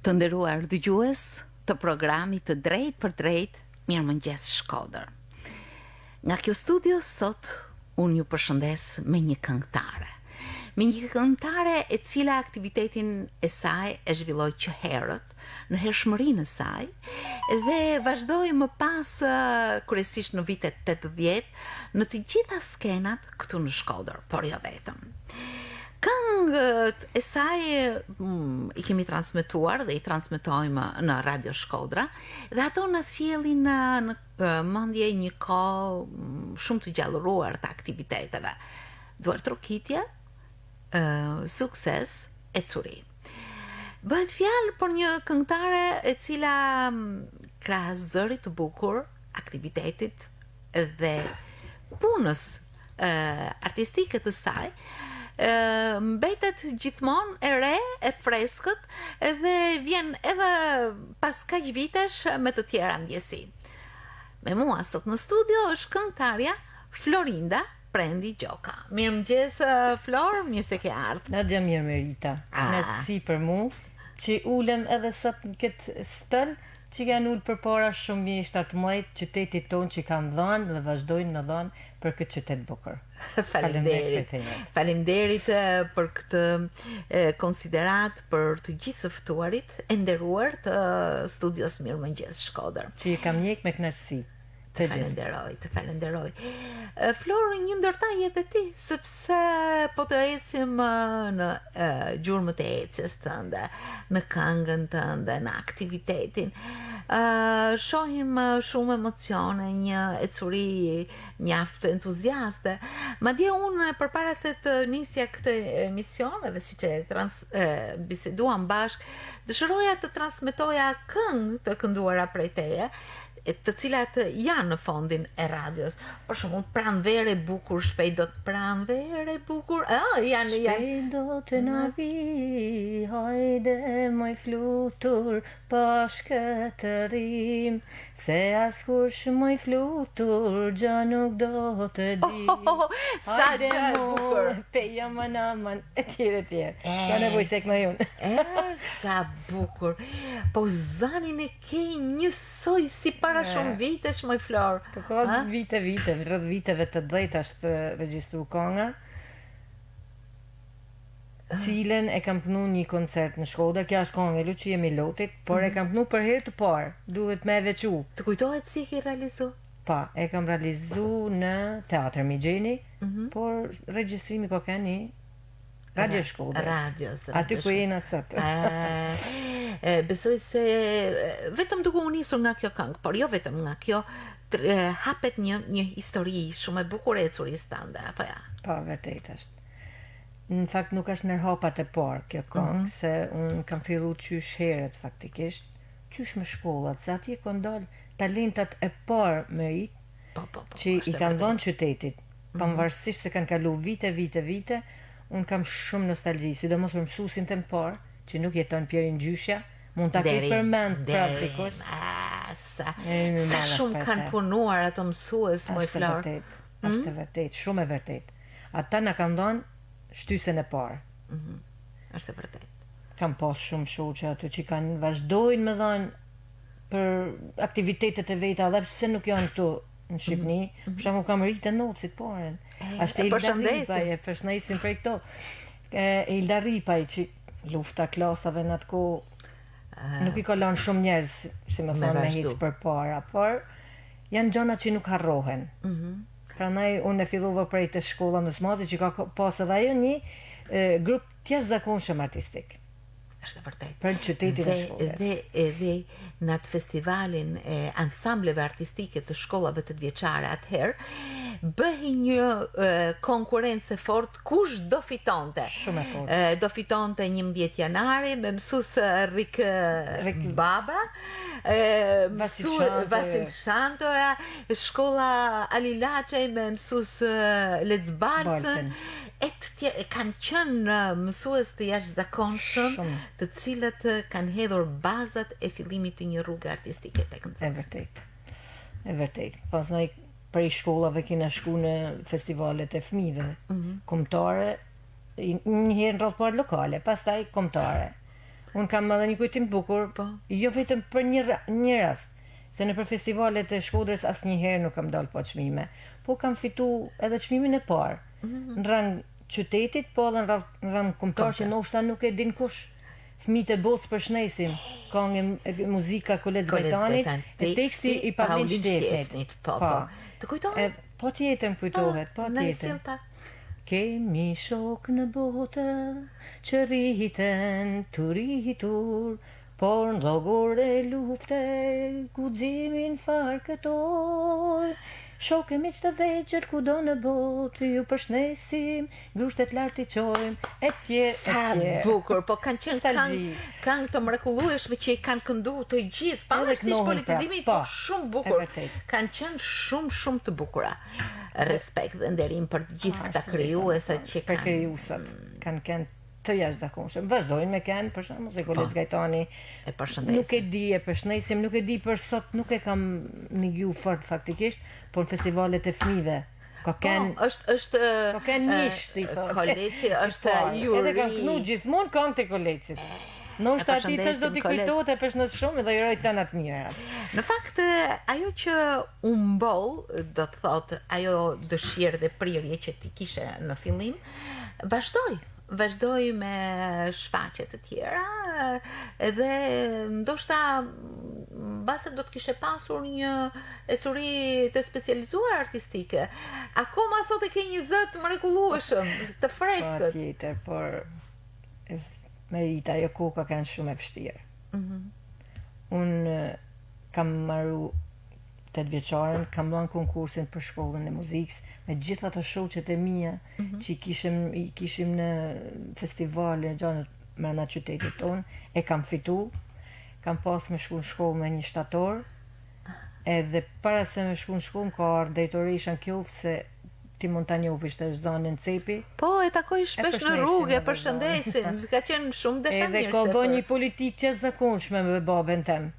Të nderuar dëgjues të programit të Drejt për Drejt, Mirëmëngjes Shkodër. Nga kjo studio sot unë ju përshëndes me një këngëtare. Me një këngëtare e cila aktivitetin e saj e zhvilloi që herët në hershmërinë e saj dhe vazhdoi më pas kryesisht në vitet 80 në të gjitha skenat këtu në Shkodër, por jo vetëm. Këngët e saj I kemi transmetuar dhe I transmetojmë në Radio Shkodra dhe ato në sjellin në mendje një kohë shumë të gjallëruar të aktiviteteve. Duartrokitje, sukses e curi. Bëhet fjalë për një këngëtare e cila krahas zërit të bukur, aktivitetit dhe punës artistike të saj, mbetet gjithmonë e re, e freskët dhe vjen edhe pas kaq vitesh me të tjera ndjesi. Me mua sot në studio është këngëtarja Florinda Prendi Gjoka. Mirëmëngjes Flor, mirë se ke ardhur. Nadia mirë merita. Nësi për mu, që ulem edhe sot në këtë stël, që kanë ullë për para shumë mjeshta të mëjtë qytetit tonë që kanë dhënë dhe vazhdojnë në dhënë për këtë qytet bukur. Faleminderit për këtë konsiderat për të gjithë të ftuarit e nderuar të studios Mirëmëngjes Shkodër. Që I kam njek me kënaqësi. Të falenderoj. Flor, një ndërtaj edhe ti, sepse po të ecim në gjurmët e ecjes tënde, në këngën tënde, në aktivitetin. Shohim shumë emocione, një ecuri mjaft entuziaste. Madje unë përpara se të nisja këtë emision edhe siç e biseduam bashk, dëshiroja të transmetoja këngë të kënduara prej teje, të cilat janë në fondin e radios. Për shembull, pranvere bukur, shpejt do të pranvere bukur. Janë. Shpejt do të na vi, hajde moj flutur, bashkë të rrim, se askush moj flutur, gjë nuk do të di. Sa gjë bukur. Peja manaman, etj. Ka nevojë se këna jonë. Sa bukur. Po zanin e ke njësoj si para shumë vitesh, moj Flor. Po ka vite, rreth viteve të 10 është regjistru kënga, cilën e kam punu një koncert në Shkodër. Kja është këngë e Luçi Milotit, por e kam punu për herë të parë, duhet me veçu. Të kujtohet si ke realizu? Pa, e kam realizu në Teatër Migjeni, por regjistrimi ko keni Radio Shkodrës. Aty ku jena sot. Besoj se vetëm duke u nisur nga kjo këngë, por jo vetëm nga kjo, hapet një histori shumë e bukur e ecurisë tënde, apo ja? Po, vërtet është. Në fakt nuk është nërhapat e parë kjo këngë, se unë kam fillu qysh herët faktikisht, qysh me shkollat, se atje kanë dalë talentat e parë me që I kanë dhënë qytetit, pavarësisht se kanë kalu vite, unë kam shumë nostalgji, sidomos për mësuesin tim parë, që nuk jeton Pjerin Gjyshja, mund ta ketë përmend praktikisht. Sa shumë kanë punuar ato mësues, moj Flor. Është vërtet, shumë e vërtet. Ata na kanë dhënë shtysen e parë. Është vërtet. Kam pas shumë shoqe aty që kanë vazhdojnë me dhënë për aktivitetet e veta, edhe pse nuk janë këtu në Shqipëni, për shembull kam rritë Nocit porën. Ashtë Ilda Ripaj, e përshëndesim prej këto. Ilda Ripaj që lufta klasave në atë kohë nuk I ka lënë shumë njerëz, si më thonë, me hiç përpara, por janë gjëra që nuk harrohen. Prandaj unë e fillova prej të shkolla në Smasi që ka pas edhe ajo një grup të jashtëzakonshëm artistik. Është vërtet. Për qytetin e Shkodrës. Dhe edhe në atë festivalin e ansambleve artistike të shkollave të vjeçare atëherë bëhej një konkurrencë fort kush do fitonte. Shumë e fortë. Do fitonte 11 janari me mësues Rik Baba, Vasil Shantoja, shkolla Ali Laçaj me mësues Lecbalcën. Kanë qenë mësues të jashtëzakonshëm, të cilët kanë hedhur bazat e fillimit të një rrugë artistike tek nxënësit. E vërtet. Pastaj prej shkollave kena shku në festivalet e fëmijëve, kombëtare, një herë në rreth parë lokale, pastaj kombëtare. Unë kam edhe një kujtim bukur, jo vetëm për një rast, se në për festivalet e Shkodrës asnjëherë nuk kam dalë pa çmime, po kam fitu edhe çmimin e parë, në rang qytetit, po edhe në rang kombëtar që ndoshta nuk e din kush. Fëmijët e botës përshëndesim, këngë muzika Kolec Gajtanit, e teksti i Pavlin Shtefnit. Po. Të kujtohet? Po tjetër më kujtohet, po tjetër. Kemi shok në botë që rriten të rritur, por në llogur e lufte guximin farkëtoj. Shokë miq të vegjël kudo në botë ju përshëndesim, grushtet lart I qojmë, etj. Sa bukur, po kanë qenë këngë të mrekullueshme që I kanë kënduar të gjithë, pavarësisht politizimit, po shumë bukur. Kanë qenë shumë të bukura. Respekt dhe nderim për të gjithë këta krijuese që për krijuesat. Kanë të jashtëzakonshëm. Vazhdojnë me kanë, për shembull, se Kolec Gajtani e përshëndesim. Nuk e di, e përshëndesim, nuk e di për sot, nuk e kam negju fort faktikisht, por në festivalet e fëmijëve ka kanë nish si po. Koleci është juri. Edhe kam kënu gjithmonë këngë të Kolecit. Ndoshta aty thash do t'i kujtohet e përshëndes shumë dhe I uroj të të mira. Në fakt, ajo që u mboll, do të thotë, ajo dëshirë dhe prirje që ti kishe në fillim, vazhdoj me shfaqje të tjera edhe ndoshta mbase do të kishe pasur një ecuri të specializuar artistike. Akoma sot e ke një zë të mrekullueshëm, të freskët. Patjetër, por Merita, ajo koka kanë shumë e vështirë. Unë kam marru 8 vjeçaren, kam dhënë konkursin për shkollën e muzikës me gjithë ato shoqet e mia që I kishim në festivale gjatë brenda qytetit tonë, e kam fitu. Kam pas me shku në shkollë me një shtator, edhe para se me shku në shkollë ka ardhur drejtoresha në Qovë se ti mund ta njohësh të Zanën Cepi. Po, e takoj shpesh në rrugë, e përshëndesim. Ka qenë shumë dashamirëse. Edhe ka bën një politikë të jashtëzakonshme me babën tem.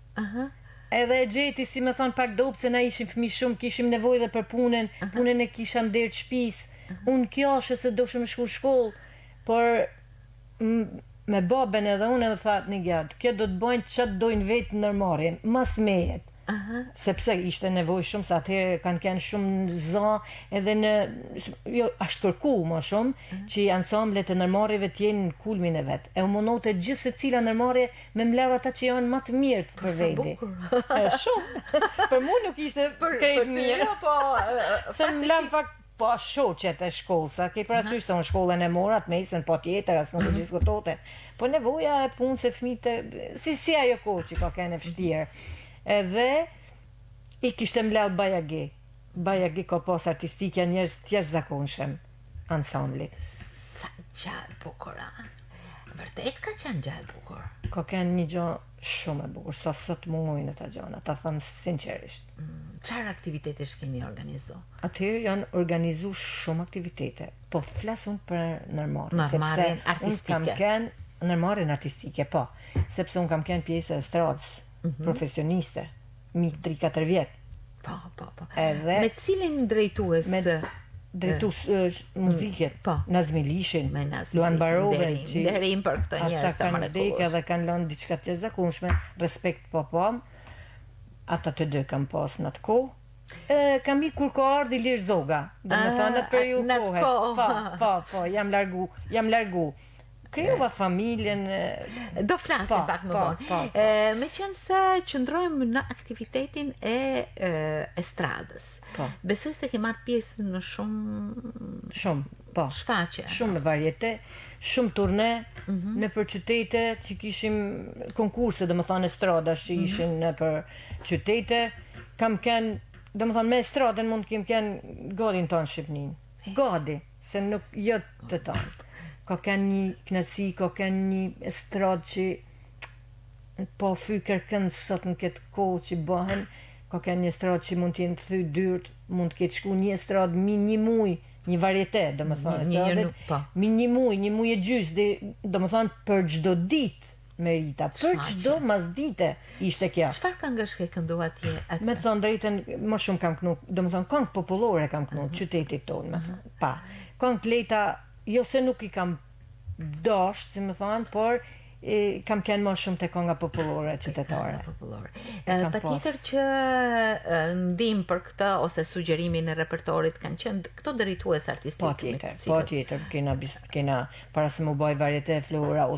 Edhe e gjeti, si me thonë, pak dopë se na ishim fëmijë shumë, kishim nevojë dhe për punën e kisha ndër shtëpisë. Unë kjashë se doshëm shku shkollë, por me babën edhe unë më thatë një gjatë, kjo do të bojnë që të dojnë vetë nërmarje, mas mejet. Sepse ishte nevojë shumë, se atëherë kanë shumë za edhe ashtë kërku më shumë që ansamblet e nërmarjeve t'jenë në kulmin e vetë. E u mundote gjithë se cila nërmarje me mbledh ata që janë më të mirë për vendi. Shumë. Për mu nuk ishte krejt mirë. Se mbledh fakt po shoqet e shkollës, sa ke parasysh se unë shkollën e mora të mesën, po tjetër as nuk u diskutote. Po nevoja e punë se fëmijët si ajo kohë që ka kanë vështirë. Edhe I kishte mbledh Bajagi ka pas artistikja njerëz të jashtëzakonshëm ansamblit. Sa gjallë bukura. Vërtet ka qenë gjallë bukur. Ka qenë një gjë shumë e bukur, sa sot mungojnë ata gjëra, ta them sinqerisht. Çfarë aktivitetesh keni organizuar? Atëherë janë organizuar shumë aktivitete, po flasun për nërmarrjen artistike. Unë kam qenë nërmarrjen artistike, po, sepse unë kam qenë pjesë e estradës. Profesioniste, mi 3-4 vjet. Po. Edhe me cilin drejtues? Me drejtues muzikët, Nazmi Lishin, Luan Baroven, nderim për këto njerëz të ata kanë vdekur dhe kanë lënë diçka të jashtëzakonshme, respekt popom. Ata të dy kanë pas në atë kohë. Kam ikur kur ka ardhi Ilir Zoga, domethënë atë periudhë kohe. Po, jam largu. Krijuva familjen. Do flasim pak më vonë. Meqense se qëndrojmë në aktivitetin e estradës. Besoj se ke marrë pjesë në shumë shfaqje. Shumë varieté, shumë turne në për qytete që kishim konkurse, domethënë estradash që ishin në për qytete. Kam qenë, domethënë me estradën mund të kem qenë gati në tonë Shqipërinë. Gati, se nuk jo të tonë. Ka kanë një knasi, ka kanë një estradë që po fyker këndë sot në këtë kohë që bëhen, ka kanë një estradë që mund t'jenë thy dyrt, mund t'ketë shku një estradë mi një muj, një varieté, do më thonë, mi një muj e gjysë, do më thonë për gjdo ditë, Merita, për gjdo mas dite ishte kja. Çfarë këngësh ke këndu atje? Me të thonë drejten, më shumë kam kënu, do më thonë, këngë popullore kam kënu, qytetit tonë, këngë të lejta, jo se nuk I kam dosht, si më thonë, por kam kënë më shumë të konga popullore qytetare. Patjetër që ndim për këtë ose sugjerimin e repertorit kanë qenë këto drejtues artistik. Patjetër, kena para se më bëj variete flora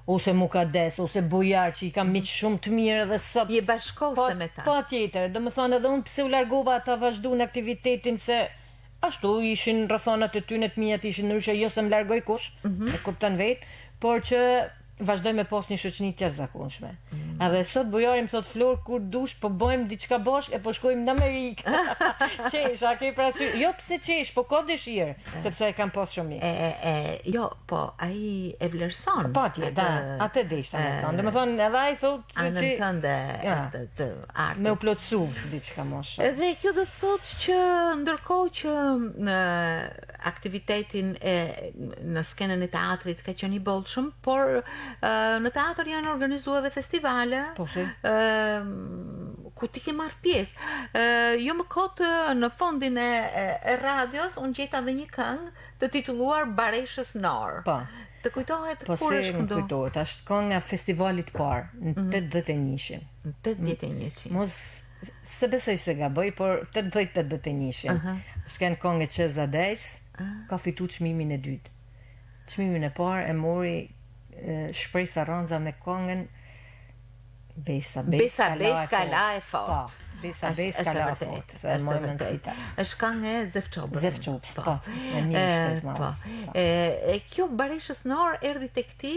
ose Mukades, ose Bujar, që i kam miq shumë të mirë edhe sot. Je bashkoste me ta. Patjetër, domethënë edhe unë pse u largova ata vazhduan aktivitetin se ashtu ishin rrethonat e tyre të mia ishin ndryshe, jo se më largoj kush, e kupton vetë, por që vazhdoj me pas një shoqëni të jashtëzakonshme. Edhe sot Bujari më thot Flor, kur dush po bëjmë diçka bashkë e po shkojmë në Amerikë. Qesh, a ke parasysh? Jo pse qesh, po ka dëshirë, sepse e kam pas shumë mirë. Jo, po ai e vlerëson. Patjetër, atë desha me thonë. Domethënë edhe ai thotë anën tënde të artit. Me u plotsu diçka më shumë. Edhe kjo do të thotë që ndërkohë që në aktivitetin në skenën e teatrit ka qenë i bollshëm, por në teatr janë organizuar dhe festivale ku ti ke marrë pjesë. Jo më kot në fondin e radios unë gjeta dhe një këngë të titulluar Bareshës Nor. Po. Të kujtohet po kur është këndo? Po kujtohet, është këngë nga festivalit parë në 81-shin. Në 81-shin. Mos se besoj se gaboj, por 81-shin. Shken këngë e Qezadejs, ka fitu çmimin e dytë. Çmimin e parë e mori Shprej Sarranza me këngën Besa la e fort. Besa la e fort. Është këngë e Zefçobës. Po. E kjo Bareshës Nor erdhi tek ti?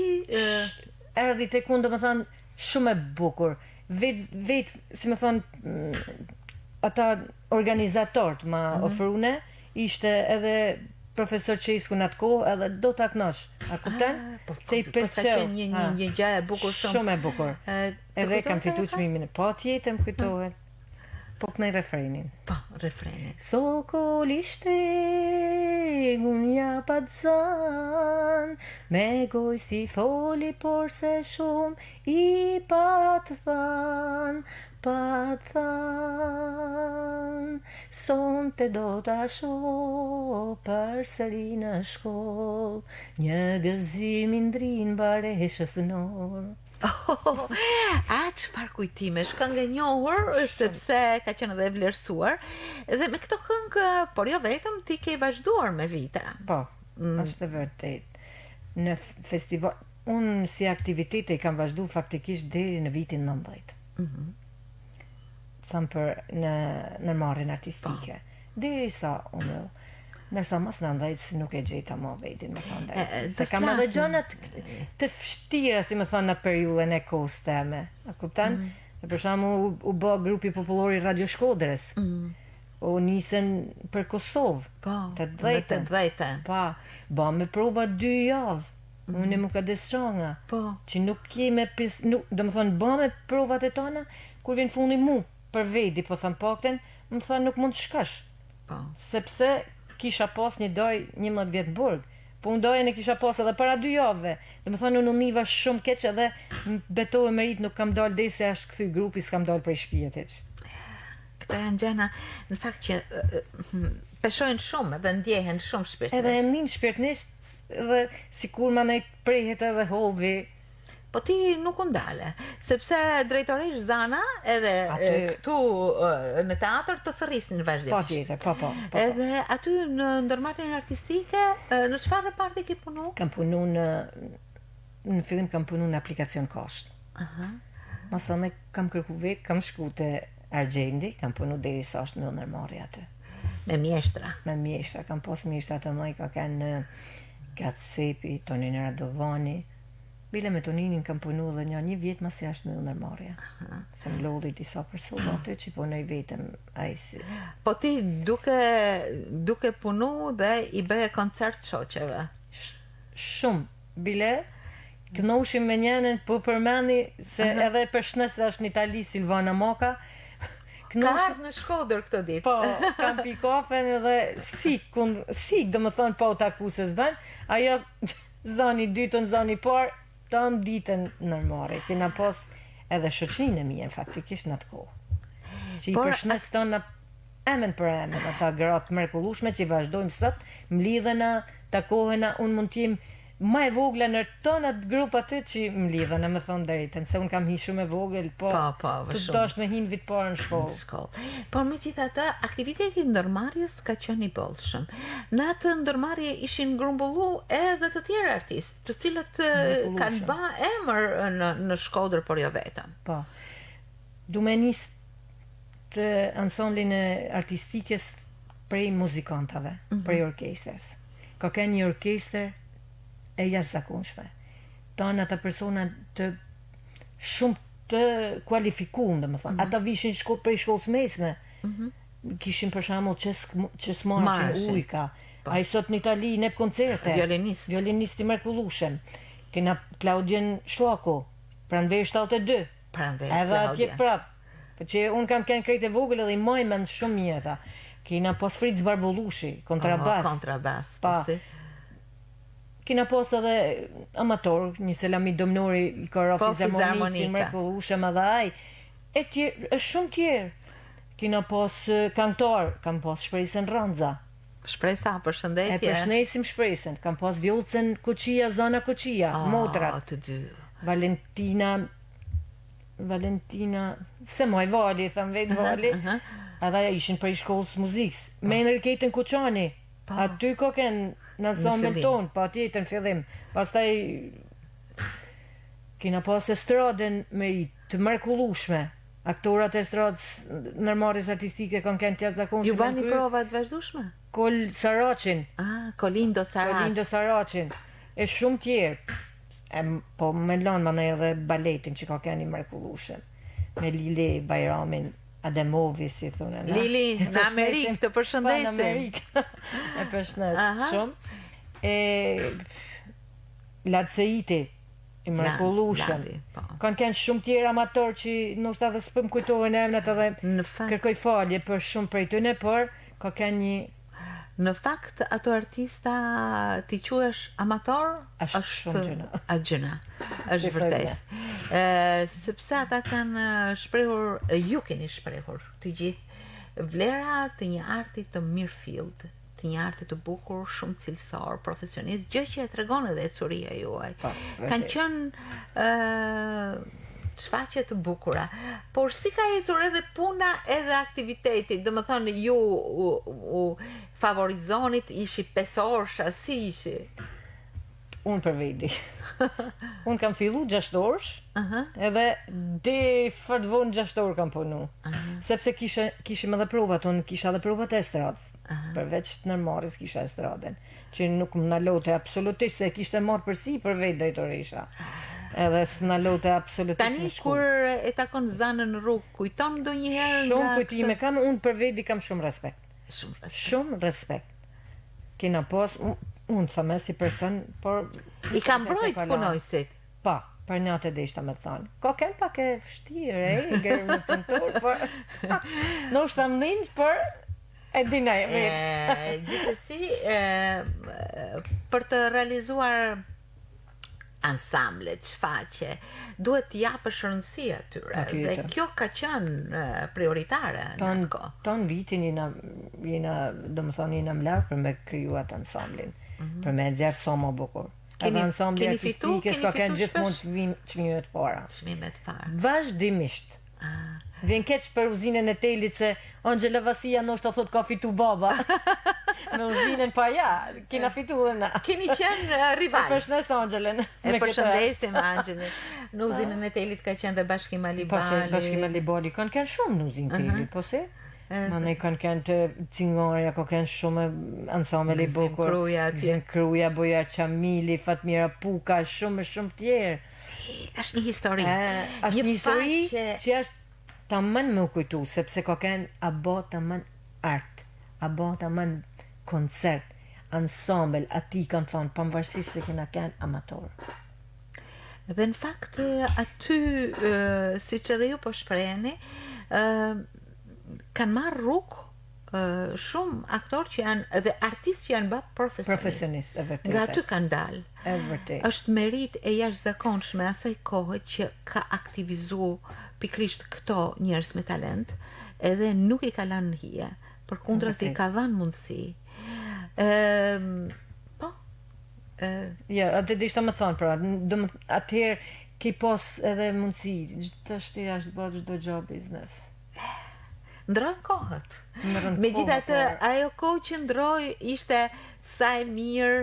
Erdhi tek unë, domethënë shumë e bukur. Vet, si më thon, ata organizatorët ma ofrune, ishte edhe profesor Qesku në atë kohë, edhe do ta knosh. A kupton? Se i pëlqeu. Një gjë e bukur shumë. Shumë e bukur. Edhe kam fitu çmimin e patjetër, më kujtohet. Po kënej refrenin. Po, refrenin. Sokolishte unë padzan, me goj si foli, por se shumë i pat than, son të do të asho përsëri në shkoll, një gëzim i ndrin Bareshës Nor. Çfarë kujtime, këngë e njohur sepse ka qenë edhe e vlerësuar, dhe me këto këngë, por jo vetëm, ti ke vazhduar me vite. Po, është vërtet. Në festival, unë si aktivitete i kam vazhdu faktikisht deri në vitin 19. Thëmë për në marrjen artistike. Deri sa unë, nërsa mas 19 nuk e gjejta më vedin, më thonë. Se kam edhe gjonat të fështira, si më thonë, në periudhën e kohës teme. A kuptan? Për shembull, u bë grupi popullor i Radio Shkodrës. U nisën për Kosovë. Po, të 10-ën. Po, ba me prova 2 javë. Unë e Mukades Shranga. Po. Që nuk keme do më thonë, ba me provat e tona, kur vjen fundi mu, për vedi, po thëmë pakten, më thonë nuk mund të shkash. Po. Sepse kisha pas një doj 11 vjetë burg, po unë dojën e kisha pas edhe para 2 javëve. Dhe më thonë, unë niva shumë keq edhe betohe me rritë nuk kam dalë dhe se ashtë këthy grupi, s'kam dalë prej shpijet heq. Këta janë gjana, në fakt që peshojnë shumë edhe ndjehen shumë shpirtnisht. Edhe ndin shpirtnisht dhe si kur ma ne prehet edhe hovi. Po ti nuk u ndale, sepse drejtoresh Zana edhe këtu në teatr të thërrisnin vazhdimisht. Po. Edhe aty në ndërmarrjen artistike, në çfarë reparti ke punu? Kam punu në fillim kam punu në aplikacion kosht. Masone kam kërku vetë, kam shku te Argjendi, kam punu deri sa është në nërmarrje aty. Me mjeshtra? Me mjeshtra, kam pas mjeshtra të mëj, ka kanë Gatsepi, Tonin Radovani. Bile me Toninin kam punu dhe një vjetë mas jashtë në nërmarrja. Se më lodhi disa persona aty që punoj vetëm ajsi. Po ti duke punu dhe i bëhe koncert shoqeve? Shumë. Bile, kënoshim me njenën, po përmeni se edhe përshnes është në Itali Silvana Moka. Ka ardhë në Shkodër këtë ditë. Po, kam pi kafen edhe sik, dhe më thonë pa u taku se zben, ajo zani dytën, zani parë, ta në ditën nërmare. Kena pas edhe shoqninë e mien, faktikisht në atë kohë. Që i përshnes tonë emen për emen, ata gratë mrekullueshme që i vazhdojmë sot, mlidhena, takohena, unë mund t'jem më e vogla në tonat grup aty që më lidhen, e më thonë drejtën, se unë kam hi shumë e vogël, po të dosh me hinë vitë parë në shkollë. Por me gjitha të, aktiviteti ndërmarrjes ka qenë i bollshëm. Në atë ndërmarrje ishin grumbullu edhe të tjerë artistë, të cilët kanë ba emër në Shkodër, por jo vetëm. Po. Du me nisë të ansamblin e artistikës prej muzikantave, prej orkestrës. Ka ka një orkestër e jashtëzakonshme. Tanë ata persona të shumë të kualifikuar, domethënë. Ata vishin prej shkollës mesme. Kishin për shembull Çesmarçin Ujka. Ai sot në Itali nep koncerte. Violinisti mrekullueshëm. Kena Claudien Shlako, pranverë 72. Edhe atje prap. Po që un kam kënë krejt e vogël edhe i maj shumë mirë ata. Kena pas Fritz Barbolushi, kontrabas. Pa. Kena pas edhe amator, një Selami Domnori, i ka Rafi Zarmonici, mrekullueshëm edhe ai. Është shumë tjerë. Kena pas kantor, kam pas Shpresën Ranza. Shpresa, përshëndetje. E përshëndesim Shpresën. Kam pas Vjollcën Koçia, Zana Koçia, motrat. Të dy. Valentina, se moj Vali, thëm vetë Vali. Edhe ishin prej shkollës muzikës. Me në Riketën Kuçani. Aty ko kënë në ensemble tonë, pa tjetër në fillim. Pastaj kena pas estradën me të mrekullueshme. Aktorat e estradës ndërmarrjes artistike kanë kënë të jashtëzakonshme. Ju bani prova të vazhdueshme? Saraqin. Kolindo Saraqin. E shumë tjerë. Po me lanë më në edhe baletin që ka kënë i mrekullueshëm. Me Lili Bajramin Ademovi, si thunë. Lili, në Amerikë, të përshëndesim. Në Amerikë, e përshëndesim shumë. Ladseiti, i mrekullueshëm. Kanë kënë shumë tjerë amator që nështë edhe s'pëm kujtohen emnat edhe kërkoj falje për shumë prej tyne, por ka kënë një... Në fakt, ato artista ti quesh amator, është gjëna. Është vërtet. Sepse ata kanë shprehur, ju keni shprehur të gjithë, vlera të një arti të mirëfillt, të një arti të bukur, shumë cilësor, profesionist, gjë që e tregon edhe ecuria juaj. Kanë qenë shfaqje të bukura. Por si ka ecur edhe puna edhe aktiviteti, do më thonë ju favorizonit, ishi pesorsha, si ishi? Unë për vedi. Unë kam fillu 6 orësh, edhe deri fort vonë 6 orë kam punu. Sepse kishim edhe provat, unë kisha edhe provat e estradës. Përveç të nërmarrjes kisha estradën, që nuk më nalote absolutisht, se kishte marrë përsi për vetë drejtoresha. Edhe s'na lote absolutisht tani në shkollë. Kur e takon zanën në rrugë, kujton ndonjëherë shumë kujtime kam, unë për vedi kam shumë respekt. Shumë respekt. Kena pas, unë sa me si person, por... I kam brojt punojësit? Pa, për njate dhe ishta me të thonë. Ka kem pak e fështirë, gërë në punëtor, por... Në është të mdinjë, por... E dina e vetë. Gjithsesi, për të realizuar ansamblet, shfaqje, duhet të japësh rëndësi atyre. Dhe kjo ka qenë prioritare në atë kohë. Ton vitin jena do më thonë jena mlak për me kriju atë ansamblin. Për me nxjerr sa më bukur. Edhe ansambli artistikës ka kanë gjithmonë çmimet para. Çmimet para. Vazhdimisht. Vjen keq për uzinën e telit se Angela Vasia ndoshta thot ka fitu baba. Me uzinën pa ja, kena fitu dhe na. Keni qenë rival. E përshëndes Angelën. E përshëndesim Angelën. Në uzinën e telit ka qenë dhe Bashkim Alibali. Bashkim Alibali kanë qenë shumë në uzinë telit, po se? Ma ne kanë qenë të Cingarja, ka qenë shumë ansambel i bukur. Gzim Kruja, Bojar Çamili, Fatmira Puka, shumë tjerë. Është një histori. Është një histori që është tamam më kujtu, sepse ka qenë abo tamam art, abo tamam koncert, ansambel, ati kanë thonë, pavarësisht se kena qenë amator. Dhe në fakt, aty, si që dhe ju po shpreheni, kanë marrë rrugë shumë aktor që janë dhe artistë që janë bë profesionist, e vërtet. Nga aty kanë dalë. E vërtet. Është merit e jashtëzakonshme asaj kohe që ka aktivizu pikrisht këto njerëz me talent, edhe nuk i ka lënë në hije, përkundra se i ka dhënë mundësi. Po, Ja, atë dishta më thonë, pra, atëherë ki pas edhe mundësi, të shtira është bërë çdo gjë biznes. Ndron kohët. Ndron Megjithatë, kohët, ajo kohë që ndroi ishte sa e mirë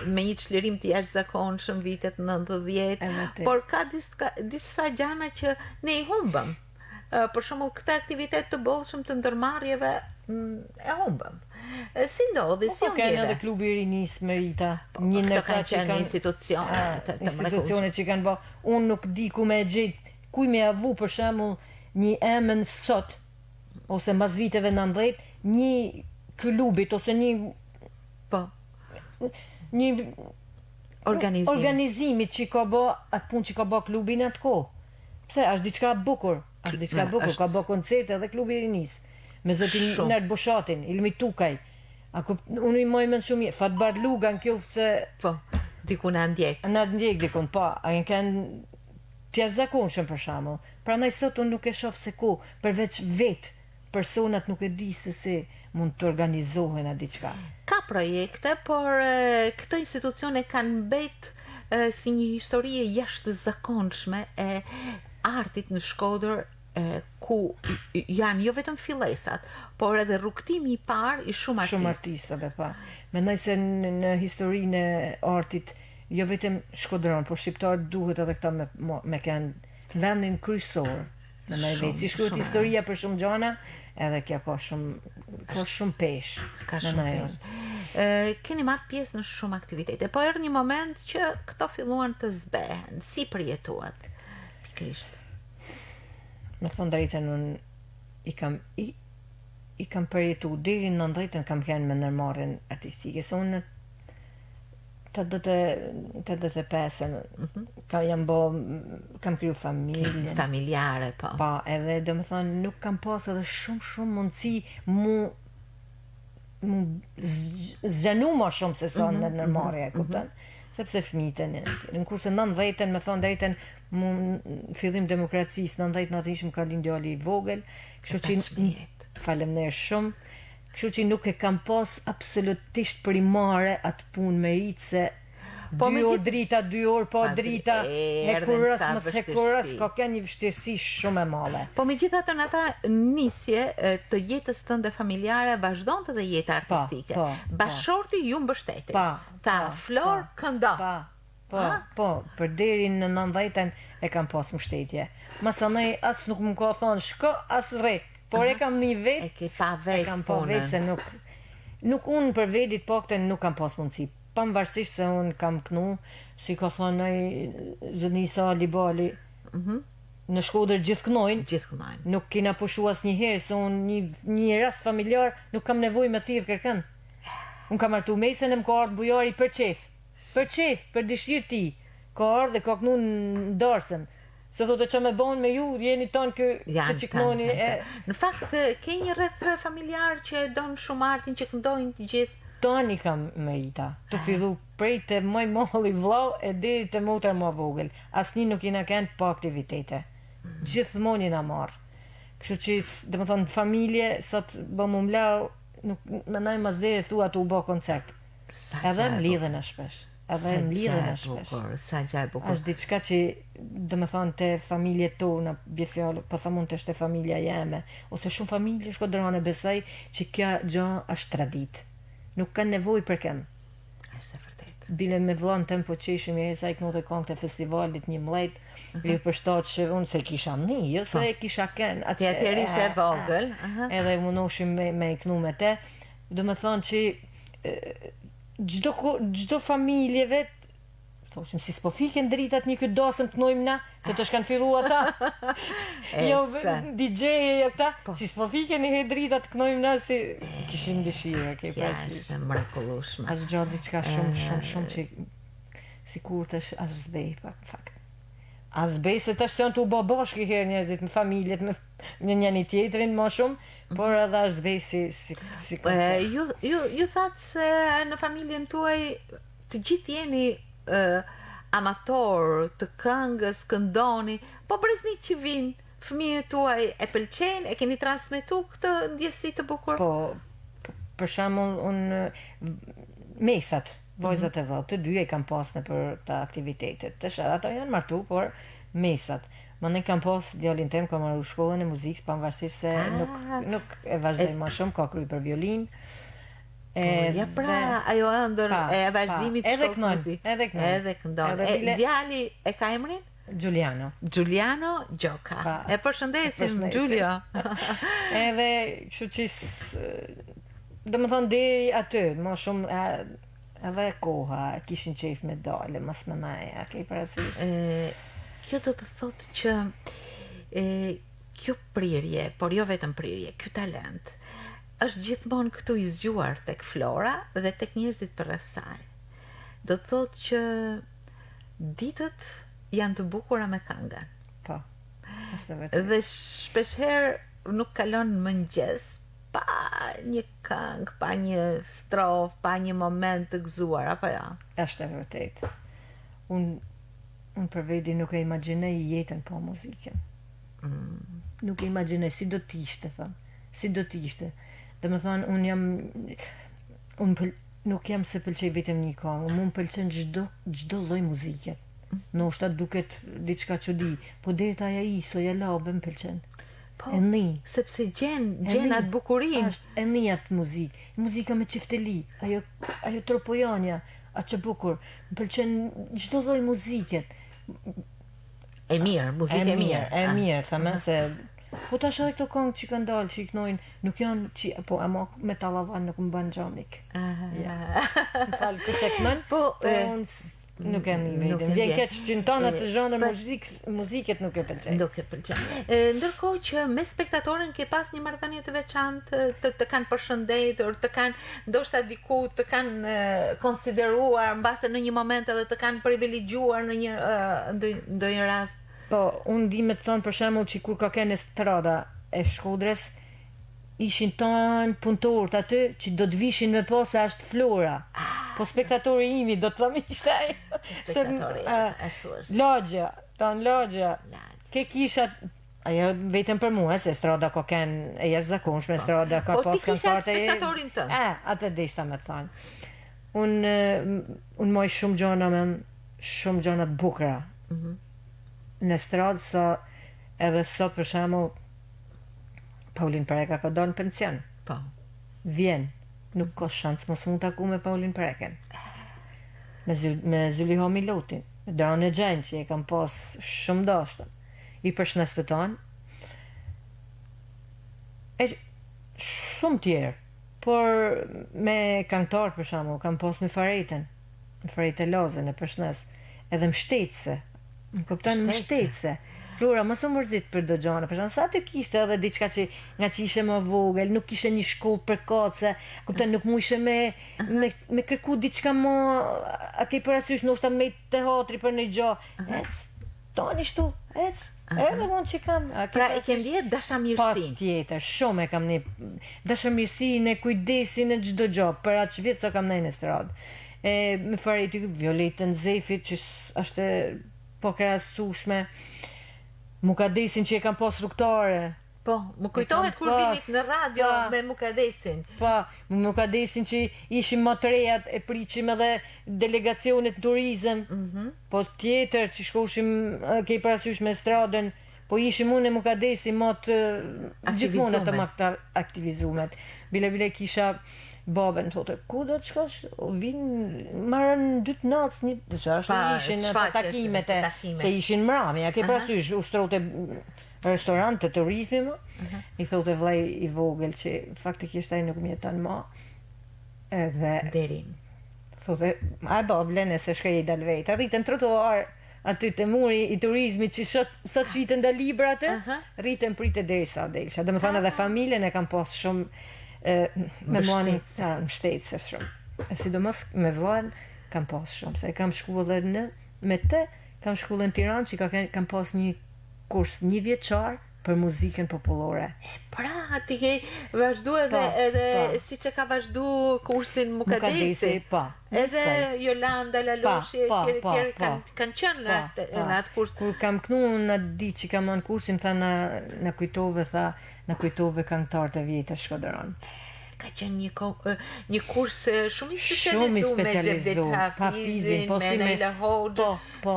me një çlirim të jashtëzakonshëm vitet 90, por ka disa gjëra që ne i humbëm. Për shembull, këtë aktivitet të bollshëm të ndërmarrjeve e humbëm. Si ndodhi, si u ndjeve? Kanë edhe klubi i rinis Merita, një në ka qenë institucione institucione që kanë bë. Unë nuk di ku me gjetë, ku me avu për shembull një emën sot ose mbas viteve 90, një klubit ose një organizimit që ka bë atë punë që ka bë klubi në atë kohë. Pse është diçka bukur, ka bë koncerte edhe klubi i rinis. Me zotin Nert Bushatin, Ilmi Tukaj. Unë i moj mend shumë mirë, Fatbar Lugan kjo se diku na ndjek. Na ndjek dikun, a kanë të jashtëzakonshëm për shembull. Prandaj sot unë nuk e shoh se ku, përveç vetë personat nuk e di se si mund të organizohen a diçka. Ka projekte, por këto institucione kanë mbet si një histori e jashtëzakonshme e artit në Shkodër, ku janë jo vetëm fillesat, por edhe rrugtimi i parë i shumë artistëve, pa. Mendoj se në historinë e artit jo vetëm shkodron, por shqiptarët duhet edhe këta me kanë vendin kryesor. Si shkruhet historia për shumë gjana, edhe kjo ka shumë pesh. Ka shumë pesh. Keni marrë pjesë në shumë aktivitete, po erdhi një moment që këto filluan të zbehen. Si përjetuat? Pikërisht. Me thonë drejtën, unë i kam përjetu deri në 90-ën kam qenë me ndërmarrjen artistike, se unë 85-ën kam kriju familjen. Familjare, po. Pa, edhe do me thonë, nuk kam pas edhe shumë mundësi mu zgjanu ma shumë se sa në ndërmarrje, kupton? Sepse fëmijët në kurse 90-ën, me thonë drejtën, fillim demokracisë 90 ishim ka lind djali i vogël, kështu që faleminderit shumë. Kështu që nuk e kam pas absolutisht primare atë punë merit se 2 orë drita, 2 orë pa drita, hekurës, mos hekurës, ka kënë një vështirësi shumë e madhe. Po megjithatë në ata nisje të jetës tënde familjare vazhdonte edhe jeta artistike. Bashorti ju mbështeti. Tha Flor këndo. Po, për deri në 90-ën e kam pas mbështetje. Masanej as nuk më ka thonë shko as rreth. Por e kam një vetë, e kam pa vetë se nuk unë për vetit pakten nuk kam pas mundësi. Pavarësisht se unë kam knu, si ka thonë Zënisa Alibali, në Shkodër gjithknojnë. Nuk kina pushu as njëherë, se unë një rast familjar nuk kam nevoj me thirë kërkën. Unë kam artu mesën e më ka ardhë bujari për qef, për dëshirë ti. Ka ardhë dhe ka knu në darsën. Se thotë që me bon me ju, jeni tonë të qiknoni. Në fakt, ke një rreth familjar që donë shumë artin, që këndojnë të gjithë? Tani kam Merita, të fillu prej të moj molli vlau e deri të motra më vogël. Asnjë nuk jena kënë pa aktivitete. Gjithmonë jena marrë. Kështu që, dhe më thonë, familje, sot bë më mlau, në najë mas deri thua të u bë koncert. Edhe më lidhen e shpesh. Sa gjë e bukur. Është diçka që, dhe më thonë, të familje tona, bje fjallë, po tha mund të është familja jeme, ose shumë familje shkodrone besaj që kja gjë është tradit. Nuk kanë nevoj për kem. Është e vërtet. Bile me vllanë tem po qeshim e sa i kënu të kongë të festivalit 11, i përshtatë që unë se kisha një, jo se e kisha ken. Ti atëherë ishe vogël. Edhe mundoshim me i kënu me te. Dhe më thonë që gjdo familjeve thoshim si s'po fiken dritat një këtë dasëm të nojmë na se të shkanë fillu ata jo DJ-e jo këta si s'po fiken një dritat të knojmë na si kishim dëshirë është mrekullueshme është gjatë diçka shumë që si kur të është as zdej pak fakt as zbej se të është të u bo bashkë i herë njerëzit me familjet me një tjetërin ma shumë por edhe as zbej si koncept ju thatë se në familjen tuaj të gjithë jeni amator të këngës, këndoni, po brezni që vinë, fëmijët tuaj e pëlqen, e keni transmetu këtë ndjesi të bukur? Po, për shembull, unë mesat, vojzat e vëllë, të dy e kam pas në për të aktivitetet. Të shë, ato janë martu, por mesat. Më ne kam pas djalin tem, kam marru shkollën e muzikës, pavarësisht se nuk e vazhdoj më shumë, ka kry për violin. Ja pra, ajo ëndër e vazhdimit edhe shkollës kënon. Edhe këndon. Djali e ka emrin? Giuliano Gioca. E përshëndesim, Giulio. Edhe, kështu që do më thonë deri aty, më shumë edhe koha, kishin qef me dale, mas më naj, a ke parasysh? Kjo do të thotë që kjo prirje, por jo vetëm prirje, kjo talent, është gjithmonë këtu i zgjuar tek Flora dhe tek njerëzit përreth saj. Do të thotë që ditët janë të bukura me këngën. Po, është vërtet. Dhe shpeshherë nuk kalon mëngjes pa një këngë, pa një strof, pa një moment të gëzuar, apo ja? Është vërtet. Unë për vedi nuk e imagjinoj jetën pa muzikën. Nuk e imagjinoj si do t'ishte, thëmë. Si do t'ishte. Dhe më thonë, nuk jam se pëlqej vetëm një këngë, më pëlqen çdo lloj muzike. Ndoshta duket diçka çudi, po deri ta ja isoja labe më pëlqen. Po, e ni, sepse gjen atë bukurinë. E ni atë muzikë, muzika me çifteli, ajo tropojanja, atë që bukur. Më pëlqen çdo lloj muzike. E mirë, muzikë e mirë. E mirë, thamë se po tash edhe këto këngë që kanë dalë, që i knojnë, nuk janë po ama me tallavan nuk më bën xhamik. Më fal kush e knon? Po nuk e një vetëm. Vjen keq që në tonë të zhënër muziket nuk e pëlqen. Nuk e pëlqen. Ndërkohë që me spektatorën ke pas një marrëdhënie të veçantë, të kanë përshëndetur, të kanë ndoshta diku të kanë konsideruar mbase në një moment edhe të kanë privilegjuar në një ndonjë rast. Po, unë di me të thonë për shembull që kur ka kënë strada e Shkodrës, ishin tanë punëtorët aty që do të vishin me po se është Flora. Po spektatori imi do të thëmë ishte ajo. Spektatori, ashtu është. Logja. Ke kisha, ajo vetëm për mua, se strada ka kënë e jashtëzakonshme, strada ka pas këngëtarë. Po ti kisha spektatorin tënd. Atë deshta me thonë. Unë moj shumë gjona të bukura. Në stradë sa edhe sot për shembull Paulin Pareka ka dalë në pension. Po. Vjen. Nuk ka shans mos mund taku me Paulin Pareken. Me Zyliho Milutin, me Danë Xhen që e kam pas shumë dashur. I përshëndes të tonë. Shumë tjerë. Por me këngëtar për shembull kam pas me Faretën. Me Faretë Lozën e përshëndes. Edhe mbështetëse. Në kupton mbështetëse. Flora, mos u mërzit për do gjana, për shembull, sa të kishte edhe diçka që nga që ishe më vogël, nuk kishe një shkollë për kace, kupton, nuk mujshe me kërku diçka më, a ke parasysh ndoshta me teatri për një gjë. Tani shtu, edhe mund që kam. Pra e kem dhjetë dashamirësinë. Patjetër, shumë e kam një dashamirësinë, kujdesin e çdo gjë, për atë vjet sa kam në stradë. Me Fareti Violetën Zefit që është po krahasueshme. Mukadesin që e kam pas rrugtare. Po, më kujtohet kur vinit në radio me Mukadesin. Po, Mukadesin që ishim më të rejat e priqim edhe delegacionet turizëm. Po tjetër që shkoshim ke parasysh me stradën, po ishim unë e Mukadesi më të gjithmonë të më të aktivizumet. Bile kisha babën thotë, ku do të shkosh? Marrën 2 natë, ishin në takimet se ishin mrami, a ke parasysh ushtrote restorant të turizmi më. I thotë vllai i vogël që faktikisht ai nuk mjeton më. Edhe derin. Thotë, ai bablën se shkoj i dal vetë. Rritën trotuar aty te muri i turizmit që sot shiten da libra atë, rritën pritet derisa delsha. Domethënë edhe familjen e kam pas shumë me muani mbështetëse shumë. Sidomos me vllajën kam pas shumë, se kam shkuar edhe me të, kam shkuar në Tiranë që kam pas një kurs 1 vjeçar për muzikën popullore. Pra, ti ke vazhdu edhe si që ka vazhdu kursin Mukadesi. Po. Edhe Jolanda, Laloshi, tjerë kanë qenë në atë kurs. Kur kam knu në ditë që kam në kursin, tha në kujtove këngëtarët e vjetër Shkodran. ka qenë një kurs shumë i Shumë i specializuar me specializuar, Xhevdet Hafizin, po me si me Naila Hoxha. po,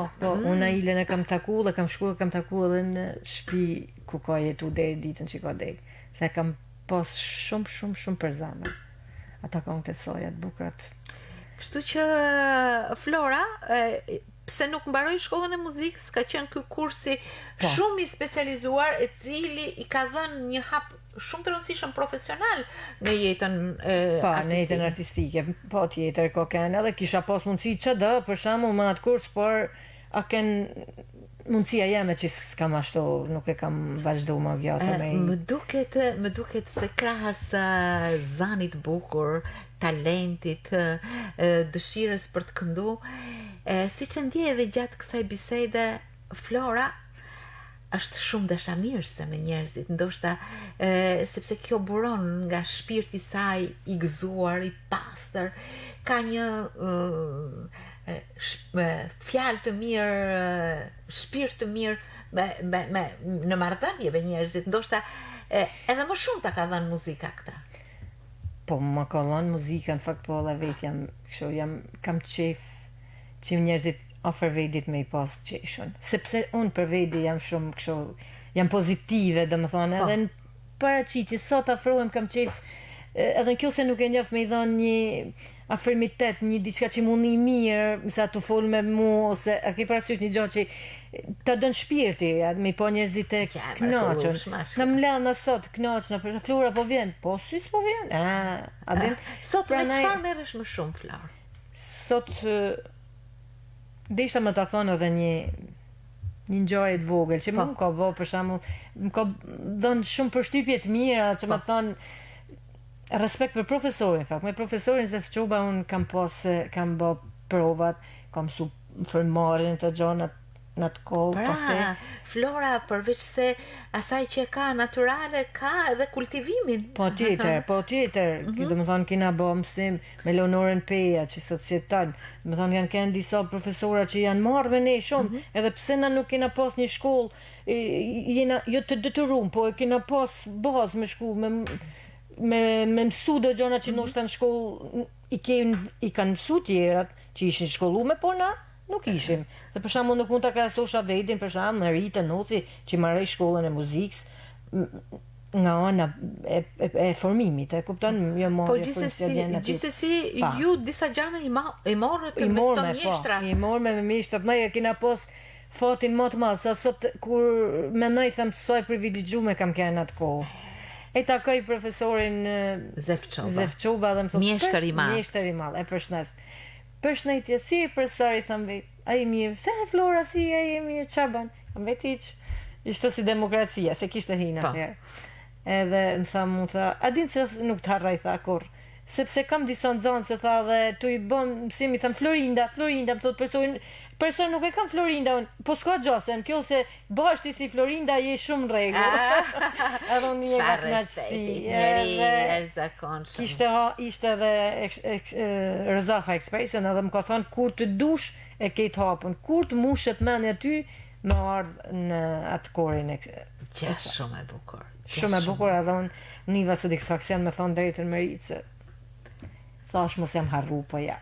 unë Ailën e kam taku dhe kam shkuar, kam taku edhe në shtëpi ku ka jetu deri ditën që ka dek. Se kam pas shumë për zamër. Ata kanë të sojat bukrat. Kështu që Flora, pse nuk mbaroi shkollën e muzikës, ka qenë ky kursi shumë i specializuar, i cili i ka dhënë një hap shumë të rëndësishëm profesional në jetën në jetën artistike. Po tjetër ka kanë edhe kisha pas mundësi çdo, për shembull me atë kurs, por a kanë mundësia jeme që s'kam ashtu, nuk e kam vazhdu më gjatë me Më duket se krahas zanit bukur, talentit, dëshirës për të këndu, si që ndjeve gjatë kësaj bisede, Flora është shumë dashamirëse me njerëzit, ndoshta sepse kjo buron nga shpirti i saj i gëzuar, i pastër, ka një fjalë të mirë, shpirt të mirë në marrëdhënie me njerëzit, ndoshta edhe më shumë ta ka dhënë muzika këta. Po më ka dhënë muzika, në fakt po edhe vetë kam qef që njerëzit afër vedit me i pas qeshun. Sepse unë për vedi jam shumë kështu, jam pozitive, domethënë, edhe në paraqitje sot afrohem kam qef edhe në kjo se nuk e njof me i dhënë një afirmitet, një diçka që mundi mirë, sa të fol me mu, ose a ke parasysh një gjatë që të dënë shpirti, me i po njerëzit e knaqën. Në mlana sot, knaqën, për Flora po vjen, po si s'po vjen? Sot me çfarë merresh më shumë, Flora? Sot, desha më ta thonë edhe një ngjarje të vogël, që më ka bë, për shembull, më ka dhënë shumë përshtypje të mira, që më thonë respekt për profesorin, fakt. Me profesorin Zefçuba unë kam bë provat, kam su fermarin të gjonat në të kohë. Pra, Flora, përveç se asaj që ka naturale, ka edhe kultivimin. Po tjetër. Do më thonë kina bë mësim me Leonorën Peja, që sot si tanë. Do më thonë janë kënë disa profesora që janë marrë me ne shumë, edhe pse na nuk kina pas një shkollë, jo të detyruar, po e kina pas bazë me shku, me mësu do gjona që ndoshta në shkollë i kanë mësu tjerat që ishin shkollume, po na nuk ishim. Dhe për shembull nuk mund ta krahasosha vetin për shembull me Rita Noci që marrë shkollën e muzikës nga ana e formimit, e kupton? Jo më. Po gjithsesi ju disa gjëra i morët me mjeshtra. I morëm me mjeshtra, ne kena pas fatin më të madh, sa sot kur mendoj them soi privilegjuar kam kanë atë kohë. E takoj profesorin Zefçuba dhe më thotë mjeshtër i madh, e përshnes. Përshëndetje, si për sari tham vet. Ai mirë, se Flora si ai mirë çaban. Kam vetë hiç. Ishte si demokracia, se kishte hinë atëherë. Edhe më tha, a din se nuk të harroj tha kur. Sepse kam disa nxënës se tha dhe tu i bëm mësim i tham Florinda, më thotë person nuk e kam Florinda unë, po s'ka gjosen, kjo se bashti si Florinda je shumë rregull. Edhe unë një knaqësi. Njeri është zakonshëm. Ishte edhe Rëzafa Expression, edhe më ka thonë, kur të dush e ke të hapun, kur të mushet mendja ty, me ardhë në atë korin e Gjatë shumë e bukur. Shumë e bukur, edhe unë niva së diksaksion me thonë drejtën më rritë, se thash mos jam harru, po ja.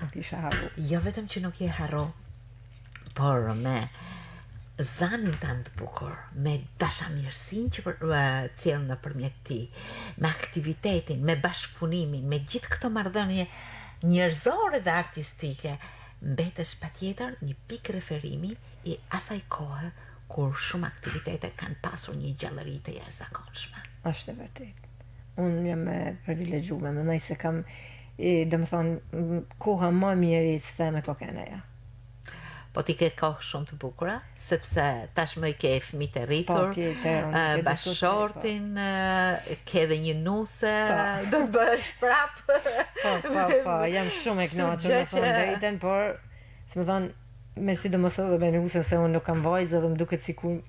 Nuk isha harru. Jo vetëm që nuk je harru, por me zanin tanë të bukur, me dashamirësinë që cilë nëpërmjet ti, me aktivitetin, me bashkëpunimin, me gjithë këto marrëdhënie njerëzore dhe artistike, mbetesh patjetër një pikë referimi i asaj kohe kur shumë aktivitete kanë pasur një gjallëri të jashtëzakonshme. Është e vërtetë. Unë jam e privilegjuar, mendoj se kam do më thonë, koha më mirë i të me kokeneja. Po ti ke kohë shumë të bukura, sepse tashmë i ke fëmijë të rritur, bashkëshortin, ke dhe një nuse, do të bësh prapë. Po, jam shumë e kënaqur me thonë drejtën, por, se më thonë, me sidomos edhe me nuse, se unë nuk kam vajzë dhe më duket sikur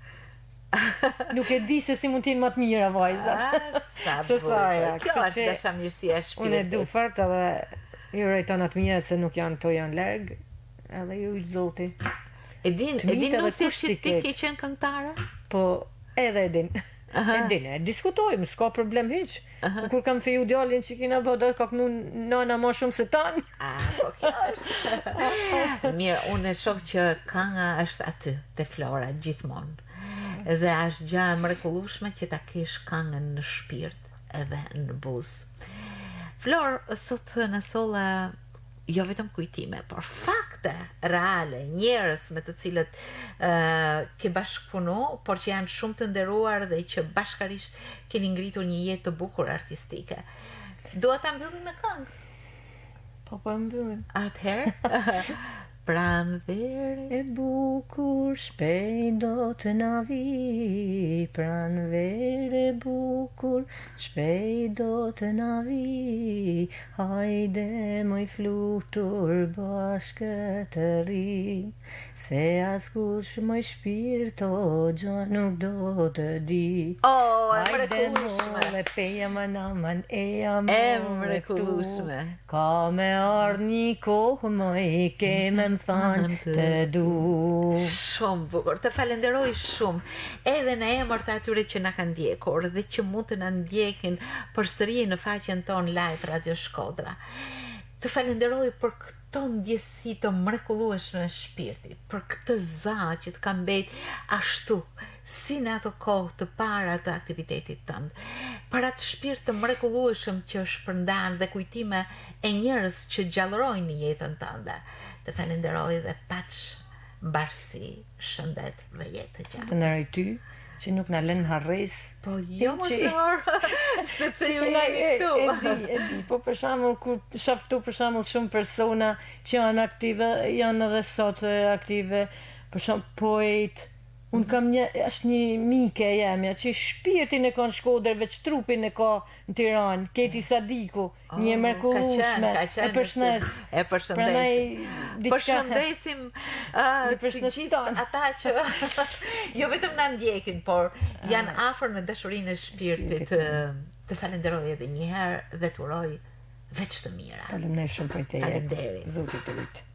nuk e di se si mund t'jenë më të mira vajzat. Sa bukur. Kjo është dashamirësia e shpirtit. Unë e du fort edhe ju urojtona të mira se nuk janë larg, edhe ju zoti. E din nuk si është ti ke qenë këngëtare? Po, edhe e din. E dine, diskutojmë, s'ka problem hiq. Kur kam feju djalin që kina bë, do ka kënu nana ma shumë se tanë. Po kjo është. Mirë, unë e shoh që kënga është aty, te Flora, gjithmonë. Dhe është gjë e mrekullueshme që ta kesh këngën në shpirt edhe në buzë. Flor, sot në solla jo vetëm kujtime, por fakte reale, njerëz me të cilët ke bashkëpunu, por që janë shumë të nderuar dhe që bashkarisht keni ngritur një jetë të bukur artistike. Dua ta mbyllim me këngë. Po mbyllim. Atëherë, pranverë e bukur shpejt do të na vi, pranverë e bukur shpejt do të na vi, hajde moj flutur bashkë të rrim, se askush moj shpirto gjë nuk do të di. E mrekullueshme. Hajde peja më naman e jam E mrekullueshme. Ka me ardh një kohë moj ke me më thanë të du. Shumë bukur, të falenderoj shumë edhe në emër të atyre që na kanë ndjekur dhe që mund të na ndjekin përsëri në faqen tonë live Radio Shkodra. Të falenderoj për këto ndjesi të mrekullueshme në shpirti, për këtë za që të ka mbet ashtu, si në ato kohë të para të aktivitetit tënd, për atë shpirt të mrekullueshëm që shpërndan dhe kujtime e njerëz që gjallërojnë në jetën tënde. Të falenderoj dhe paç mbarsi, shëndet dhe jetë të gjatë. Falenderoj ty që nuk na lën harres. Po jo më Flor, sepse ju jeni këtu. E di, po për shembull kur shoh këtu për shembull shumë persona që janë aktive, janë edhe sot aktive, për shembull poet. Unë kam është një mike e jemja që shpirtin e ka në Shkodër, veç trupin e ka në Tiranë, Keti Sadiku, një mrekullueshme, e përshëndes. E përshëndesim. Përshëndesim të gjithë ata që jo vetëm na ndjekin, por janë afër në dashurinë e shpirtit. Të falenderoj edhe një herë dhe të uroj veç të mira. Faleminderit shumë për teje. Faleminderit. Zoti të rrit.